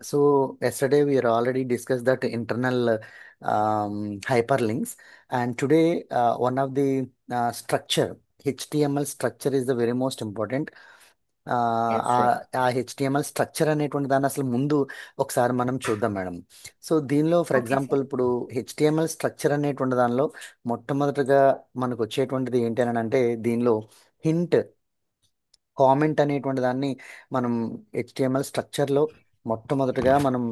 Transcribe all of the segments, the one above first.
So yesterday we are already discussed that internal hyperlinks, and today one of the structure HTML structure is the very most important. Yes sir. ఆ HTML structure అనేటువంటి దాన్ని అసలు ముందు ఒకసారి మనం చూద్దాం madam. So దీనిలో for okay example sir. ఇప్పుడు HTML స్ట్రక్చర్ అనేటువంటి దానిలో మొట్టమొదటిగా మనకు వచ్చేటువంటిది ఏంటి అని అంటే దీనిలో హింట్ కామెంట్ అనేటువంటి దాన్ని మనం HTML స్ట్రక్చర్లో మొట్టమొదటిగా మనం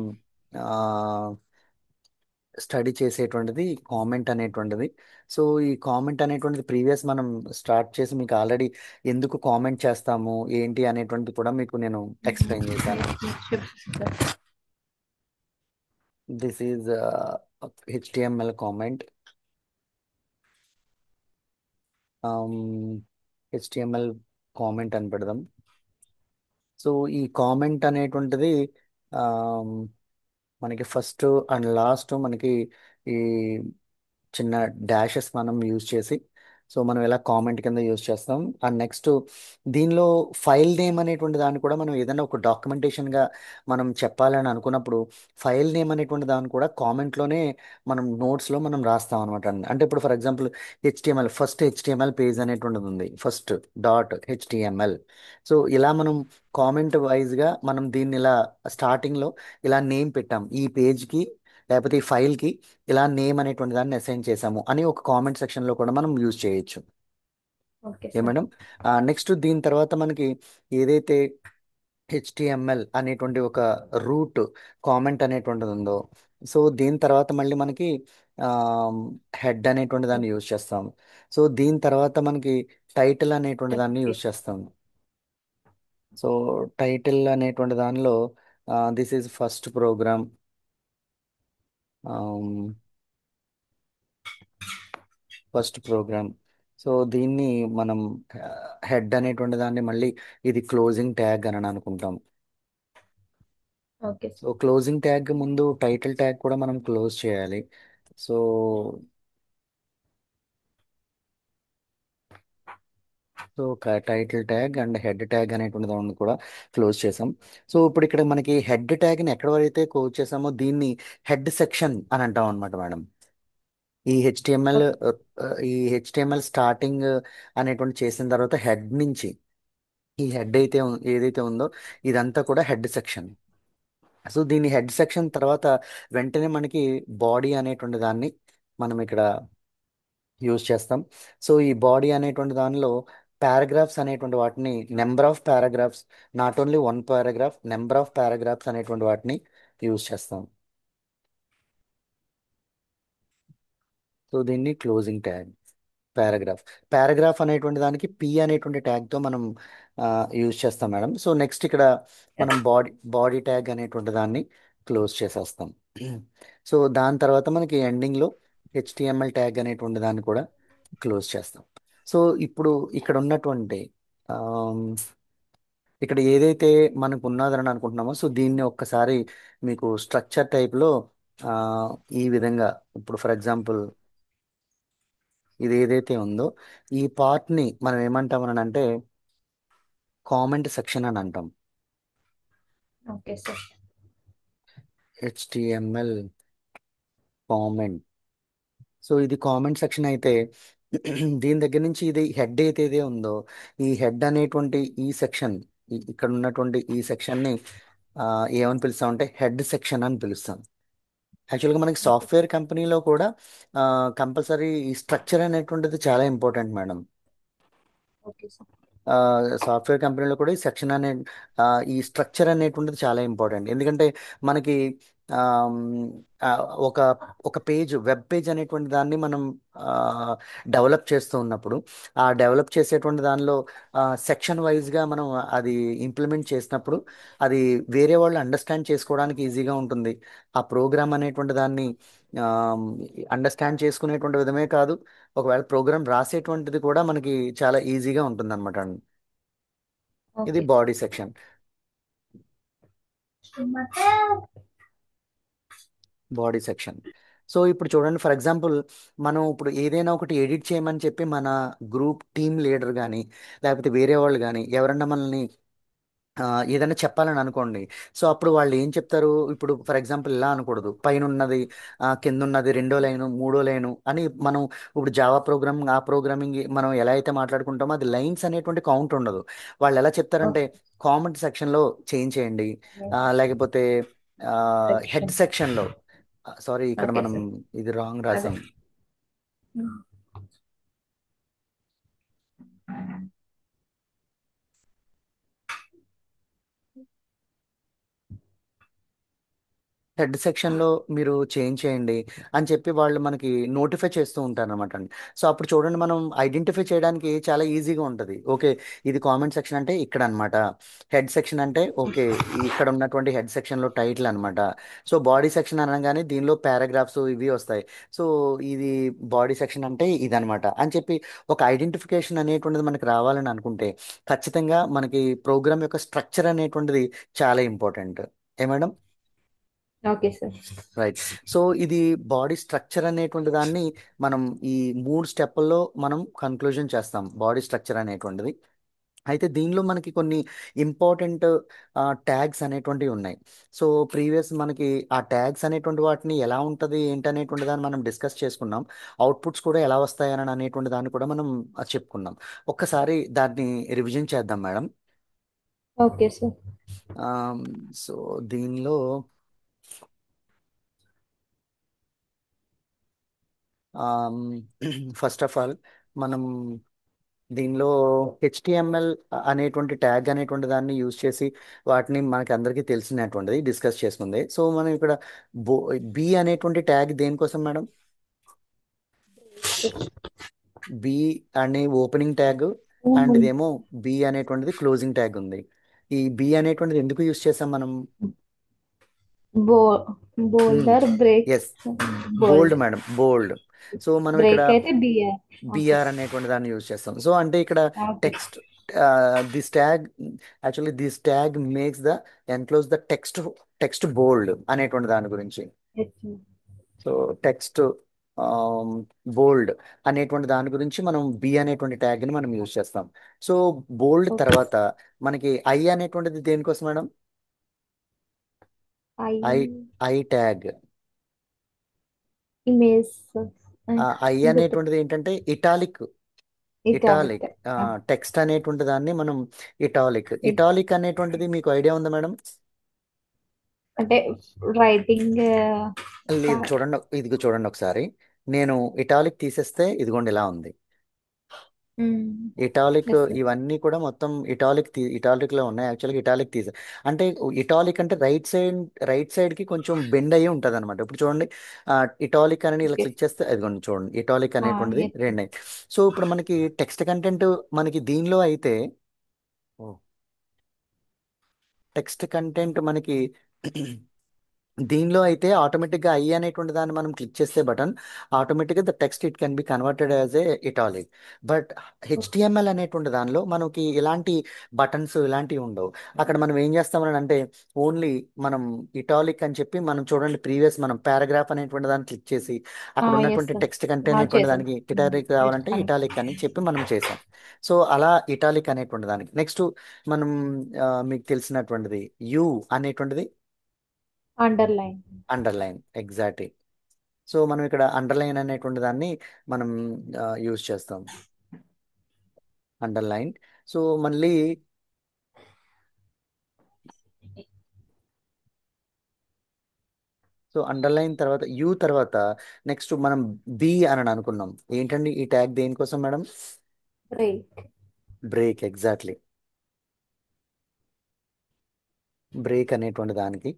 స్టడీ చేసేటువంటిది కామెంట్ అనేటువంటిది. సో ఈ కామెంట్ అనేటువంటిది ప్రీవియస్ మనం స్టార్ట్ చేసి మీకు ఆల్రెడీ ఎందుకు కామెంట్ చేస్తాము ఏంటి అనేటువంటిది కూడా మీకు నేను ఎక్స్ప్లెయిన్ చేశాను. This is HTML comment. HTML comment అని పెడదాం. సో ఈ కామెంట్ అనేటువంటిది ఆమ్, మనకి ఫస్ట్ అండ్ లాస్ట్ మనకి ఈ చిన్న డాషెస్ మనం యూజ్ చేసి సో మనం ఇలా కామెంట్ కింద యూజ్ చేస్తాం. అండ్ నెక్స్ట్ దీనిలో ఫైల్ నేమ్ అనేటువంటి దాన్ని కూడా మనం ఏదైనా ఒక డాక్యుమెంటేషన్గా మనం చెప్పాలని అనుకున్నప్పుడు ఫైల్ నేమ్ అనేటువంటి దాన్ని కూడా కామెంట్లోనే మనం నోట్స్లో మనం రాస్తాం అనమాట. అంటే ఇప్పుడు for example first HTML page అనేటువంటిది ఉంది, ఫస్ట్ డాట్ హెచ్టిఎంఎల్. సో ఇలా మనం కామెంట్ వైజ్గా మనం దీన్ని ఇలా స్టార్టింగ్లో ఇలా నేమ్ పెట్టాం ఈ పేజ్కి లేకపోతే ఈ ఫైల్కి ఇలా నేమ్ అనేటువంటి దాన్ని అసైన్ చేసాము అని ఒక కామెంట్ సెక్షన్లో కూడా మనం యూజ్ చేయొచ్చు. ఓకే ఏ సార్. మేడం? నెక్స్ట్ దీని తర్వాత మనకి ఏదైతే హెచ్టిఎంఎల్ అనేటువంటి ఒక రూట్ కామెంట్ అనేటువంటిది ఉందో సో దీని తర్వాత మళ్ళీ మనకి హెడ్ అనేటువంటి దాన్ని యూజ్ చేస్తాం. సో దీని తర్వాత మనకి టైటిల్ అనేటువంటి దాన్ని ఓకే. యూజ్ చేస్తాం. సో టైటిల్ అనేటువంటి దానిలో this is first program, first program. So దీన్ని మనం హెడ్ అనేటువంటి దాన్ని మళ్ళీ ఇది క్లోజింగ్ ట్యాగ్ అని అనుకుంటాం. Okay so sir. Closing tag ముందు టైటిల్ ట్యాగ్ కూడా మనం క్లోజ్ చేయాలి. So so title tag and head tag అనేటువంటి దాన్ని కూడా క్లోజ్ చేసాం. సో ఇప్పుడు ఇక్కడ మనకి హెడ్ ట్యాగ్ని ఎక్కడ వరైతే క్లోజ్ చేసామో దీన్ని హెడ్ సెక్షన్ అని అంటాం అనమాట మేడం. ఈ హెచ్టిఎంఎల్ ఓకే. ఈ హెచ్టిఎంఎల్ స్టార్టింగ్ అనేటువంటి చేసిన తర్వాత హెడ్ నుంచి ఈ హెడ్ అయితే ఏదైతే ఉందో ఇదంతా కూడా హెడ్ సెక్షన్. సో దీని హెడ్ సెక్షన్ తర్వాత వెంటనే మనకి బాడీ అనేటువంటి దాన్ని మనం ఇక్కడ యూజ్ చేస్తాం. సో ఈ బాడీ అనేటువంటి దానిలో పారాగ్రాఫ్స్ అనేటువంటి వాటిని number of paragraphs, not only one paragraph, number of paragraphs అనేటువంటి వాటిని యూజ్ చేస్తాం. సో దీన్ని క్లోజింగ్ ట్యాగ్. పారాగ్రాఫ్ పారాగ్రాఫ్ అనేటువంటి దానికి పి అనేటువంటి ట్యాగ్తో మనం యూజ్ చేస్తాం మేడం. సో నెక్స్ట్ ఇక్కడ మనం బాడీ ట్యాగ్ అనేటువంటి దాన్ని క్లోజ్ చేసేస్తాం. సో దాని తర్వాత మనకి ఎండింగ్లో హెచ్టిఎంఎల్ ట్యాగ్ అనేటువంటి దాన్ని కూడా క్లోజ్ చేస్తాం. సో ఇప్పుడు ఇక్కడ ఉన్నటువంటి ఆమ్, ఇక్కడ ఏదైతే మనకు ఉన్నదని అనుకుంటున్నామో సో దీన్ని ఒక్కసారి మీకు స్ట్రక్చర్ టైప్లో ఈ విధంగా ఇప్పుడు ఫర్ ఎగ్జాంపుల్ ఇది ఏదైతే ఉందో ఈ పార్ట్ని మనం ఏమంటామని అంటే కామెంట్ సెక్షన్ అని అంటాం. Okay sir. HTML comment. So ఇది కామెంట్ సెక్షన్ అయితే దీని దగ్గర నుంచి ఇది హెడ్ ఏదైతే ఉందో ఈ హెడ్ అనేటువంటి ఈ సెక్షన్ ఇక్కడ ఉన్నటువంటి ఈ సెక్షన్ని ఏమని పిలుస్తామంటే హెడ్ సెక్షన్ అని పిలుస్తాం. యాక్చువల్గా మనకి ఓకే. సాఫ్ట్వేర్ కంపెనీలో కూడా కంపల్సరీ ఈ స్ట్రక్చర్ అనేటువంటిది చాలా important madam. Okay sir. Software కంపెనీలో కూడా ఈ సెక్షన్ అనే ఈ స్ట్రక్చర్ అనేటువంటిది చాలా ఇంపార్టెంట్. ఎందుకంటే మనకి ఆమ్, ఆ, ఒక ఒక పేజ్ వెబ్ పేజ్ అనేటువంటి దాన్ని మనం డెవలప్ చేస్తూ ఉన్నప్పుడు ఆ డెవలప్ చేసేటువంటి దానిలో సెక్షన్ వైజ్గా మనం అది ఇంప్లిమెంట్ చేసినప్పుడు అది వేరే వాళ్ళు అండర్స్టాండ్ చేసుకోవడానికి ఈజీగా ఉంటుంది. ఆ ప్రోగ్రామ్ అనేటువంటి దాన్ని అండర్స్టాండ్ చేసుకునేటువంటి విధమే కాదు, ఒకవేళ ప్రోగ్రామ్ రాసేటువంటిది కూడా మనకి చాలా ఈజీగా ఉంటుంది అనమాట. ఇది okay body sir. Section. Body section. So ఇప్పుడు చూడండి ఫర్ ఎగ్జాంపుల్ మనం ఇప్పుడు ఏదైనా ఒకటి ఎడిట్ చేయమని చెప్పి మన గ్రూప్ టీమ్ లీడర్ కానీ లేకపోతే వేరే వాళ్ళు కానీ ఎవరన్నా మనల్ని ఆ, ఏదైనా చెప్పాలని అనుకోండి. సో అప్పుడు వాళ్ళు ఏం చెప్తారు, ఇప్పుడు ఫర్ ఎగ్జాంపుల్ ఇలా అనకూడదు, పైన ఉన్నది కింద ఉన్నది రెండో లైను మూడో లైను అని మనం ఇప్పుడు జావా ప్రోగ్రామింగ్ ఆ ప్రోగ్రామింగ్ మనం ఎలా అయితే మాట్లాడుకుంటామో అది లైన్స్ అనేటువంటి కౌంట్ ఉండదు. వాళ్ళు ఎలా చెప్తారంటే ఓకే. కామెంట్ సెక్షన్లో చేంజ్ చేయండి, లేకపోతే హెడ్ సెక్షన్. సెక్షన్లో, సారీ ఇక్కడ ఓకే మనం సార్. ఇది రాంగ్ అదే. రాసాం. హెడ్ సెక్షన్లో మీరు చేంజ్ చేయండి అని చెప్పి వాళ్ళు మనకి నోటిఫై చేస్తూ ఉంటారు అనమాట అండి. సో అప్పుడు చూడండి, మనం ఐడెంటిఫై చేయడానికి చాలా ఈజీగా ఉంటుంది. ఓకే, ఇది కామెంట్ సెక్షన్ అంటే ఇక్కడ అనమాట, హెడ్ సెక్షన్ అంటే ఓకే ఇక్కడ ఉన్నటువంటి హెడ్ సెక్షన్లో టైటిల్ అనమాట. సో బాడీ సెక్షన్ అనగానే దీనిలో పారాగ్రాఫ్స్ ఇవి వస్తాయి. సో ఇది బాడీ సెక్షన్ అంటే ఇదనమాట అని చెప్పి ఒక ఐడెంటిఫికేషన్ అనేటువంటిది మనకి రావాలని అనుకుంటే ఖచ్చితంగా మనకి ప్రోగ్రామ్ యొక్క స్ట్రక్చర్ అనేటువంటిది చాలా ఇంపార్టెంట్. ఏ madam? Okay sir. Right. So ఇది బాడీ స్ట్రక్చర్ అనేటువంటి దాన్ని మనం ఈ మూడు స్టెప్పుల్లో మనం కన్క్లూజన్ చేస్తాం, బాడీ స్ట్రక్చర్ అనేటువంటిది. అయితే దీనిలో మనకి కొన్ని ఇంపార్టెంట్ ట్యాగ్స్ అనేటువంటివి ఉన్నాయి. సో ప్రీవియస్ మనకి ఆ ట్యాగ్స్ అనేటువంటి వాటిని ఎలా ఉంటుంది ఏంటి అనేటువంటి దాన్ని మనం డిస్కస్ చేసుకున్నాం. అవుట్పుట్స్ కూడా ఎలా వస్తాయని అనేటువంటి దాన్ని కూడా మనం చెప్పుకున్నాం. ఒక్కసారి దాన్ని రివిజన్ చేద్దాం మేడం. Okay sir. సో దీనిలో ఫస్ట్ ఆఫ్ ఆల్ మనం దీనిలో హెచ్టిఎంఎల్ అనేటువంటి ట్యాగ్ అనేటువంటి దాన్ని యూజ్ చేసి వాటిని మనకి అందరికీ తెలిసినటువంటిది డిస్కస్ చేసుకుంది. సో మనం ఇక్కడ బో బి అనేటువంటి ట్యాగ్ దేనికోసం మేడం? బి అనే ఓపెనింగ్ ట్యాగ్ అండ్ ఇదేమో బి అనేటువంటిది క్లోజింగ్ ట్యాగ్ ఉంది. ఈ బి అనేటువంటిది ఎందుకు యూజ్ చేసాం మనం? బో బోల్డర్ బ్రేక్. ఎస్, బోల్డ్ బోల్డ్. మేడం, బోల్డ్. సో మనం ఇక్కడ బ్రేక్ అయితే బిఆర్. Okay BR sir. అనేటువంటి దాన్ని యూజ్ చేస్తాం. సో అంటే ఇక్కడ okay. Text this tag, actually this tag makes the enclose the text bold అనేటువంటి దాని గురించి. సో టెక్స్ట్ బోల్డ్ అనేటువంటి దాని గురించి మనం బి అనేటువంటి ట్యాగ్ని మనం యూజ్ చేస్తాం. సో బోల్డ్ ఓకే. తర్వాత మనకి ఐ అనేటువంటిది దేనికోసం madam? I I I tag. Image I ఇంకా అనేటువంటిది ఏంటంటే ఇటాలిక్. ఇటాలిక్. ఇటాలిక్ టెక్స్ట్ అనేటువంటి దాన్ని మనం ఇటాలిక్. ఇటాలిక్ అనేటువంటిది మీకు ఐడియా ఉందా మేడం? అంటే రైటింగ్. లేదు, చూడండి, ఇదిగో చూడండి ఒకసారి. నేను ఇటాలిక్ తీసేస్తే ఇదిగోండి ఇలా ఉంది. Italic yes sir. ఇవన్నీ కూడా మొత్తం ఇటాలిక్ లో ఉన్నాయి. యాక్చువల్గా ఇటాలిక్ తీసే అంటే ఇటాలిక్ అంటే రైట్ సైడ్ కి కొంచెం బెండ్ అయ్యి ఉంటుంది అనమాట. ఇప్పుడు చూడండి, ఇటాలిక్ అని ఇలా ఓకే. క్లిక్ చేస్తే అదిగోండి చూడండి ఇటాలిక్ అనేటువంటిది ఎస్ సార్. రెండు అయ్యి. సో ఇప్పుడు మనకి టెక్స్ట్ కంటెంట్ మనకి దీనిలో అయితే టెక్స్ట్ కంటెంట్ మనకి దీనిలో అయితే ఆటోమేటిక్గా ఐ అనేటువంటి దాన్ని మనం క్లిక్ చేస్తే బటన్ ఆటోమేటిక్గా the text it can be converted as a italic. But HTML అనేటువంటి దానిలో మనకి ఇలాంటి బటన్స్ ఇలాంటివి ఉండవు. అక్కడ మనం ఏం చేస్తామని అంటే ఓన్లీ మనం ఇటాలిక్ అని చెప్పి మనం చూడండి, ప్రీవియస్ మనం పారాగ్రాఫ్ అనేటువంటి దాన్ని క్లిక్ చేసి అక్కడ ఎస్ ఉన్నటువంటి సార్. టెక్స్ట్ కంటెంట్ అనేటువంటి చేసాం. దానికి ఇటాలిక్ కావాలంటే ఇటాలిక్ అని చెప్పి మనం చేసాం. సో అలా ఇటాలిక్ అనేటువంటి దానికి నెక్స్ట్ మనం మీకు తెలిసినటువంటిది యు అనేటువంటిది అండర్లైన్. అండర్లైన్. ఎగ్జాక్ట్లీ. సో మనం ఇక్కడ అండర్లైన్ అనేటువంటి దాన్ని మనం యూజ్ చేస్తాం, అండర్లైన్. సో మళ్ళీ సో అండర్లైన్ తర్వాత యూ తర్వాత నెక్స్ట్ మనం బి అని అనుకున్నాం. ఏంటండి ఈ ట్యాగ్ దేనికోసం madam? Break. Break. Exactly, break అనేటువంటి దానికి.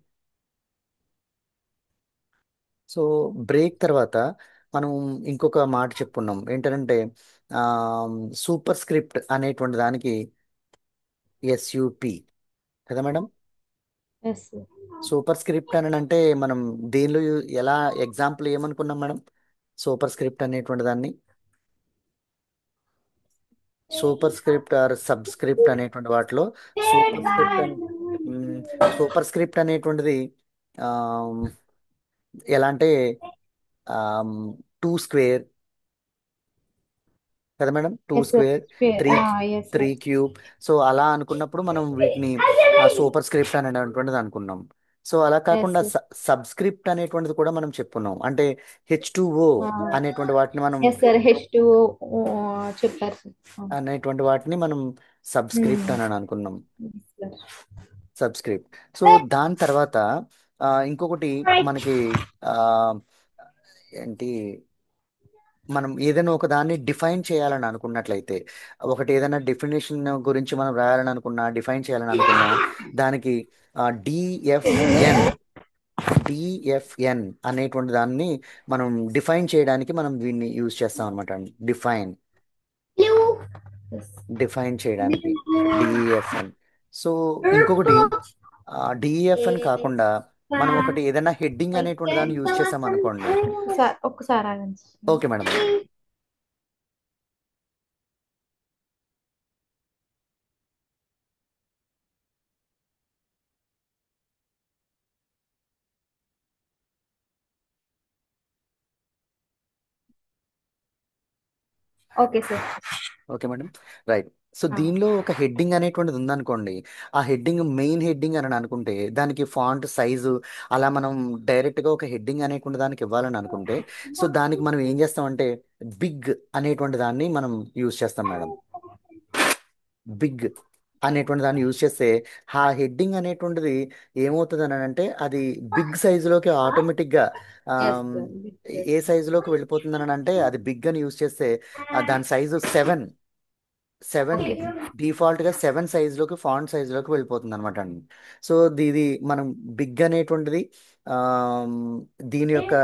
సో బ్రేక్ తర్వాత మనం ఇంకొక మాట చెప్పుకున్నాం ఏంటంటే సూపర్ స్క్రిప్ట్ అనేటువంటి దానికి ఎస్యూపి, కదా madam? Yes sir. Superscript అని అంటే మనం దీనిలో ఎలా ఎగ్జాంపుల్ ఏమనుకున్నాం మేడం? సూపర్ స్క్రిప్ట్ అనేటువంటి దాన్ని superscript or subscript అనేటువంటి వాటిలో సూపర్ స్క్రిప్ట్ అని సూపర్ స్క్రిప్ట్ అనేటువంటిది ఆమ్, ఎలా అంటే 2 స్క్వేర్, కదా madam, two yes sir. Square, spare. Three yes three sir. Cube. So అలా అనుకున్నప్పుడు మనం వీటిని సూపర్ స్క్రిప్ట్ అనేటువంటిది అనుకున్నాం. సో అలా ఎస్ కాకుండా సార్. సబ్స్క్రిప్ట్ అనేటువంటిది కూడా మనం చెప్పుకున్నాం. అంటే H2O అనేటువంటి వాటిని మనం ఎస్ సార్. హెచ్ టూ చెప్పారు సార్. అనేటువంటి వాటిని మనం సబ్స్క్రిప్ట్ అని అనుకున్నాం. సార్. సబ్స్క్రిప్ట్. సో దాని తర్వాత ఇంకొకటి మనకి ఆ, ఏంటి, మనం ఏదైనా ఒక దాన్ని డిఫైన్ చేయాలని అనుకున్నట్లయితే, ఒకటి ఏదైనా డెఫినేషన్ గురించి మనం రాయాలని అనుకున్నా, డిఫైన్ చేయాలని అనుకున్నా, దానికి డిఎఫ్ఎన్ డిఎఫ్ఎన్ అనేటువంటి దాన్ని మనం డిఫైన్ చేయడానికి మనం దీన్ని యూజ్ చేస్తాం అనమాట. Define yes. డిఫైన్ చేయడానికి డిఎఫ్ఎన్. సో ఇంకొకటి డిఎఫ్ఎన్ కాకుండా మనం ఒకటి ఏదైనా హెడ్డింగ్ అనేటువంటి దాన్ని యూజ్ చేసాం అనుకోండి. సార్ ఒక్కసారి ఆగండి. Okay madam, okay. Okay sir. Okay madam, right. So దీనిలో ఒక హెడ్డింగ్ అనేటువంటిది ఉందనుకోండి. ఆ హెడ్డింగ్ మెయిన్ హెడ్డింగ్ అని అనుకుంటే దానికి ఫాంట్ సైజు అలా మనం డైరెక్ట్గా ఒక హెడ్డింగ్ అనేటువంటి దానికి ఇవ్వాలని అనుకుంటే, సో దానికి మనం ఏం చేస్తామంటే బిగ్ అనేటువంటి దాన్ని మనం యూజ్ చేస్తాం మేడం. బిగ్ అనేటువంటి దాన్ని యూజ్ చేస్తే ఆ హెడ్డింగ్ అనేటువంటిది ఏమవుతుంది అని అంటే అది బిగ్ సైజులోకి ఆటోమేటిక్గా ఎస్ సార్. ఏ సైజులోకి వెళ్ళిపోతుంది అని అంటే అది బిగ్ అని యూజ్ చేస్తే దాని సైజు 7 ఓకే. డిఫాల్ట్గా 7 సైజులోకి ఫాంట్ సైజులోకి వెళ్ళిపోతుంది అనమాట అండి. సో ఇది మనం బిగ్ అనేటువంటిది ఆమ్, దీని యొక్క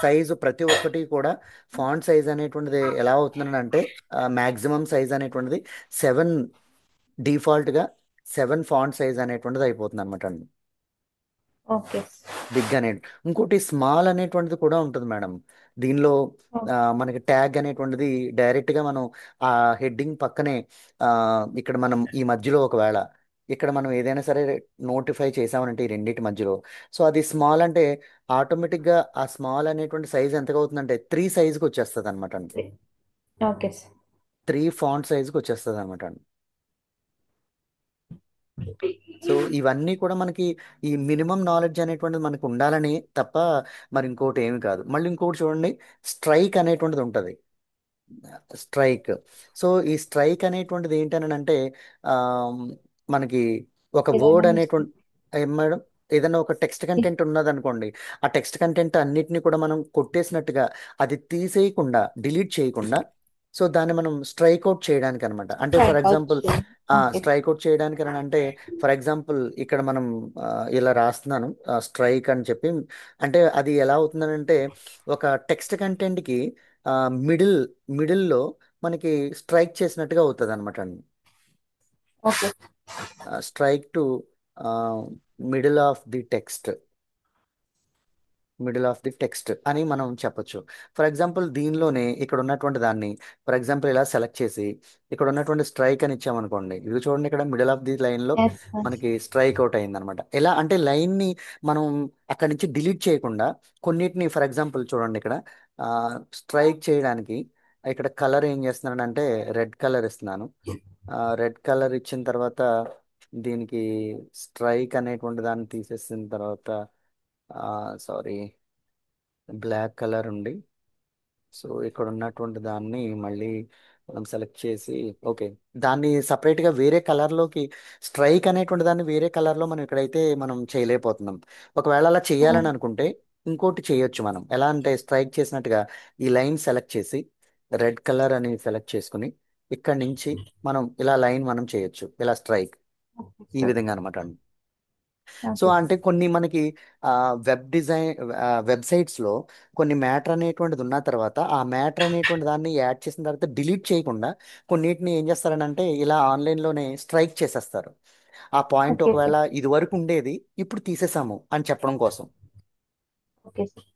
సైజు ప్రతి ఒక్కటి కూడా ఫాంట్ సైజ్ అనేటువంటిది ఎలా అవుతుందని అంటే మ్యాక్సిమం సైజ్ అనేటువంటిది 7, డిఫాల్ట్గా 7 ఫాంట్ సైజ్ అనేటువంటిది అయిపోతుంది అనమాట అండి. ఓకే. బిగ్ అనేది. ఇంకోటి స్మాల్ అనేటువంటిది కూడా ఉంటుంది మేడం దీనిలో. మనకి ట్యాగ్ అనేటువంటిది డైరెక్ట్గా మనం ఆ హెడ్డింగ్ పక్కనే ఆ, ఇక్కడ మనం ఈ మధ్యలో ఒకవేళ ఇక్కడ మనం ఏదైనా సరే నోటిఫై చేసామనంటే ఈ రెండింటి మధ్యలో, సో అది స్మాల్ అంటే ఆటోమేటిక్గా ఆ స్మాల్ అనేటువంటి సైజ్ ఎంతగా అవుతుందంటే 3 సైజ్కి వచ్చేస్తుంది అనమాట అండి. Okay sir. 3 ఫాంట్ సైజ్కి వచ్చేస్తుంది అనమాట అండి. సో ఇవన్నీ కూడా మనకి ఈ మినిమం నాలెడ్జ్ అనేటువంటిది మనకు ఉండాలని తప్ప మరి ఇంకోటి ఏమి కాదు. మళ్ళీ ఇంకోటి చూడండి, స్ట్రైక్ అనేటువంటిది ఉంటుంది. స్ట్రైక్. సో ఈ స్ట్రైక్ అనేటువంటిది ఏంటని అంటే ఆ, మనకి ఒక వర్డ్ అనేటువంటి ఏం మేడం, ఏదైనా ఒక టెక్స్ట్ కంటెంట్ ఉన్నదనుకోండి, ఆ టెక్స్ట్ కంటెంట్ అన్నిటిని కూడా మనం కొట్టేసినట్టుగా అది తీసేయకుండా డిలీట్ చేయకుండా, సో దాన్ని మనం స్ట్రైక్ అవుట్ చేయడానికి అనమాట. అంటే for strike out example okay. Strike out చేయడానికి అని అంటే ఫర్ ఎగ్జాంపుల్ ఇక్కడ మనం ఇలా రాస్తున్నాను స్ట్రైక్ అని చెప్పి. అంటే అది ఎలా అవుతుందని ఒక టెక్స్ట్ కంటెంట్కి మిడిల్ మిడిల్లో మనకి స్ట్రైక్ చేసినట్టుగా అవుతుంది అనమాట అండి. Okay. Strike to middle of the text, middle of the text అని మనం చెప్పొచ్చు. ఫర్ ఎగ్జాంపుల్ దీనిలోనే ఇక్కడ ఉన్నటువంటి దాన్ని ఫర్ ఎగ్జాంపుల్ ఇలా సెలెక్ట్ చేసి ఇక్కడ ఉన్నటువంటి స్ట్రైక్ అని ఇచ్చామనుకోండి, ఇది చూడండి ఇక్కడ మిడిల్ ఆఫ్ ది లైన్లో ఎస్ సార్. మనకి స్ట్రైక్ అవుట్ అయింది అనమాట. ఎలా అంటే లైన్ని మనం అక్కడి నుంచి డిలీట్ చేయకుండా కొన్నిటిని ఫర్ ఎగ్జాంపుల్ చూడండి ఇక్కడ స్ట్రైక్ చేయడానికి ఇక్కడ కలర్ ఏం చేస్తున్నానంటే రెడ్ కలర్ ఇస్తున్నాను. రెడ్ కలర్ ఇచ్చిన తర్వాత దీనికి స్ట్రైక్ అనేటువంటి దాన్ని తీసేసిన తర్వాత సారీ బ్లాక్ కలర్ ఉండి, సో ఇక్కడ ఉన్నటువంటి దాన్ని మళ్ళీ మనం సెలెక్ట్ చేసి ఓకే దాన్ని సపరేట్గా వేరే కలర్లోకి స్ట్రైక్ అనేటువంటి దాన్ని వేరే కలర్లో మనం ఇక్కడైతే మనం చేయలేకపోతున్నాం. ఒకవేళ అలా చేయాలని అనుకుంటే ఇంకోటి చేయొచ్చు మనం. ఎలా అంటే స్ట్రైక్ చేసినట్టుగా ఈ లైన్ సెలెక్ట్ చేసి రెడ్ కలర్ అని సెలెక్ట్ చేసుకుని ఇక్కడ నుంచి మనం ఇలా లైన్ మనం చేయొచ్చు, ఇలా స్ట్రైక్ ఈ సార్. విధంగా అనమాట. So okay. అంటే కొన్ని మనకి వెబ్ డిజైన్ వెబ్సైట్స్లో కొన్ని మ్యాటర్ అనేటువంటిది ఉన్న తర్వాత ఆ మ్యాటర్ అనేటువంటి దాన్ని యాడ్ చేసిన తర్వాత డిలీట్ చేయకుండా కొన్నిటిని ఏం చేస్తారనంటే ఇలా ఆన్లైన్లోనే స్ట్రైక్ చేసేస్తారు. ఆ పాయింట్ ఓకే ఒకవేళ సార్. ఇది వరకు ఉండేది ఇప్పుడు తీసేసాము అని చెప్పడం కోసం. Okay sir.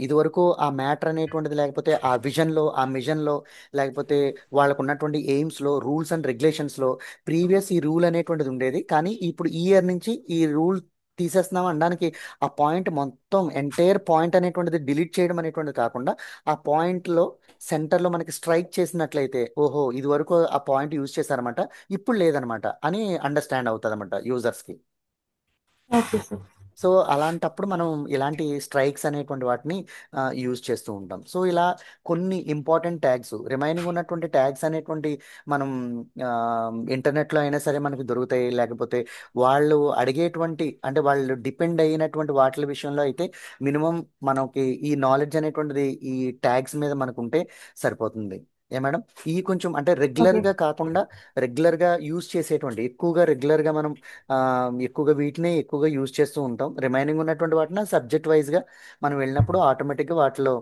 ఇది వరకు ఆ మ్యాటర్ అనేటువంటిది లేకపోతే ఆ విజన్లో ఆ మిషన్లో లేకపోతే వాళ్ళకు ఉన్నటువంటి ఎయిమ్స్లో రూల్స్ అండ్ రెగ్యులేషన్స్లో ప్రీవియస్ ఈ రూల్ అనేటువంటిది ఉండేది, కానీ ఇప్పుడు ఈ ఇయర్ నుంచి ఈ రూల్ తీసేస్తున్నాం అనడానికి ఆ పాయింట్ మొత్తం ఎంటైర్ పాయింట్ అనేటువంటిది డిలీట్ చేయడం అనేటువంటిది కాకుండా ఆ పాయింట్లో సెంటర్లో మనకి స్ట్రైక్ చేసినట్లయితే ఓహో ఇది వరకు ఆ పాయింట్ యూజ్ చేశారన్నమాట, ఇప్పుడు లేదనమాట అని అండర్స్టాండ్ అవుతుంది అనమాట యూజర్స్కి. Okay sir. సో అలాంటప్పుడు మనం ఇలాంటి స్ట్రైక్స్ అనేటువంటి వాటిని యూజ్ చేస్తూ ఉంటాం. సో ఇలా కొన్ని ఇంపార్టెంట్ ట్యాగ్స్, రిమైనింగ్ ఉన్నటువంటి ట్యాగ్స్ అనేటువంటి మనం ఇంటర్నెట్లో అయినా సరే మనకి దొరుకుతాయి. లేకపోతే వాళ్ళు అడిగేటువంటి అంటే వాళ్ళు డిపెండ్ అయినటువంటి వాటి విషయంలో అయితే మినిమం మనకి ఈ నాలెడ్జ్ అనేటువంటిది ఈ ట్యాగ్స్ మీద మనకు ఉంటే సరిపోతుంది. ఏ మేడం, ఈ కొంచెం అంటే ఓకే. రెగ్యులర్గా కాకుండా రెగ్యులర్గా యూజ్ చేసేటువంటి ఎక్కువగా రెగ్యులర్గా మనం ఆ, ఎక్కువగా వీటిని ఎక్కువగా యూజ్ చేస్తూ ఉంటాం. రిమైనింగ్ ఉన్నటువంటి వాటిని సబ్జెక్ట్ వైజ్గా మనం వెళ్ళినప్పుడు ఆటోమేటిక్గా వాటిలో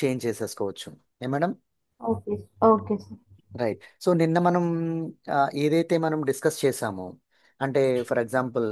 చేంజ్ చేసేసుకోవచ్చు. ఏ madam. Okay. Okay sir. Right. So నిన్న మనం ఏదైతే మనం డిస్కస్ చేసామో అంటే ఫర్ ఎగ్జాంపుల్